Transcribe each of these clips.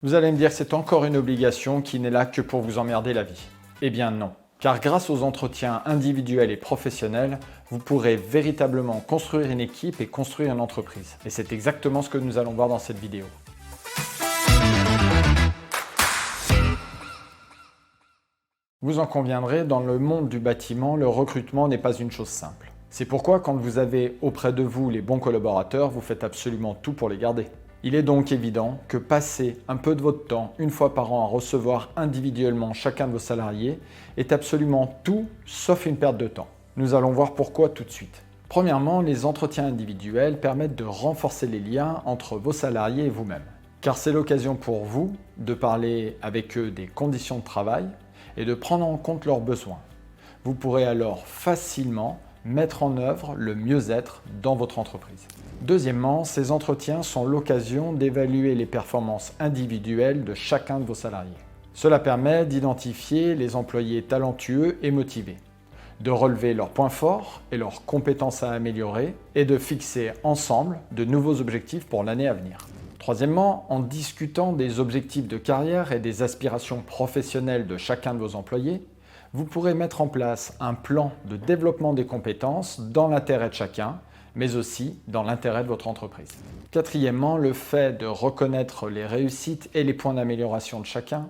Vous allez me dire que c'est encore une obligation qui n'est là que pour vous emmerder la vie. Eh bien non, car grâce aux entretiens individuels et professionnels, vous pourrez véritablement construire une équipe et construire une entreprise. Et c'est exactement ce que nous allons voir dans cette vidéo. Vous en conviendrez, dans le monde du bâtiment, le recrutement n'est pas une chose simple. C'est pourquoi quand vous avez auprès de vous les bons collaborateurs, vous faites absolument tout pour les garder. Il est donc évident que passer un peu de votre temps, une fois par an, à recevoir individuellement chacun de vos salariés est absolument tout sauf une perte de temps. Nous allons voir pourquoi tout de suite. Premièrement, les entretiens individuels permettent de renforcer les liens entre vos salariés et vous-même. Car c'est l'occasion pour vous de parler avec eux des conditions de travail et de prendre en compte leurs besoins. Vous pourrez alors facilement mettre en œuvre le mieux-être dans votre entreprise. Deuxièmement, ces entretiens sont l'occasion d'évaluer les performances individuelles de chacun de vos salariés. Cela permet d'identifier les employés talentueux et motivés, de relever leurs points forts et leurs compétences à améliorer et de fixer ensemble de nouveaux objectifs pour l'année à venir. Troisièmement, en discutant des objectifs de carrière et des aspirations professionnelles de chacun de vos employés, vous pourrez mettre en place un plan de développement des compétences dans l'intérêt de chacun, mais aussi dans l'intérêt de votre entreprise. Quatrièmement, le fait de reconnaître les réussites et les points d'amélioration de chacun,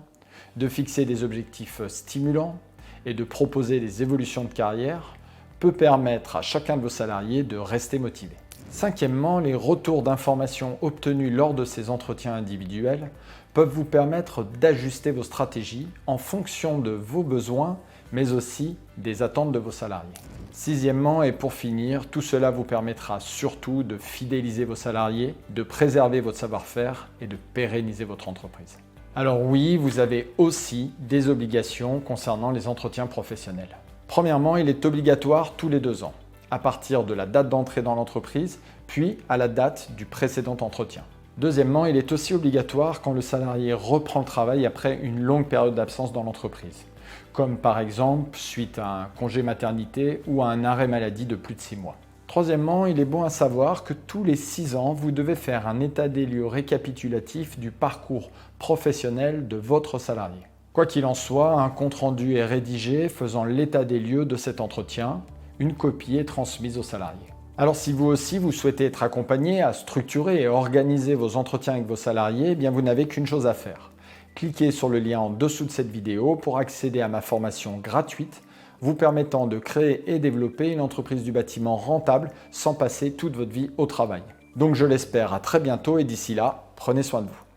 de fixer des objectifs stimulants et de proposer des évolutions de carrière peut permettre à chacun de vos salariés de rester motivé. Cinquièmement, les retours d'informations obtenus lors de ces entretiens individuels peuvent vous permettre d'ajuster vos stratégies en fonction de vos besoins, mais aussi des attentes de vos salariés. Sixièmement, et pour finir, tout cela vous permettra surtout de fidéliser vos salariés, de préserver votre savoir-faire et de pérenniser votre entreprise. Alors oui, vous avez aussi des obligations concernant les entretiens professionnels. Premièrement, il est obligatoire tous les 2 ans, à partir de la date d'entrée dans l'entreprise, puis à la date du précédent entretien. Deuxièmement, il est aussi obligatoire quand le salarié reprend le travail après une longue période d'absence dans l'entreprise, comme par exemple suite à un congé maternité ou à un arrêt maladie de plus de 6 mois. Troisièmement, il est bon à savoir que tous les 6 ans, vous devez faire un état des lieux récapitulatif du parcours professionnel de votre salarié. Quoi qu'il en soit, un compte-rendu est rédigé faisant l'état des lieux de cet entretien. Une copie est transmise aux salariés. Alors si vous aussi vous souhaitez être accompagné à structurer et organiser vos entretiens avec vos salariés, eh bien vous n'avez qu'une chose à faire. Cliquez sur le lien en dessous de cette vidéo pour accéder à ma formation gratuite vous permettant de créer et développer une entreprise du bâtiment rentable sans passer toute votre vie au travail. Donc je l'espère à très bientôt et d'ici là, prenez soin de vous.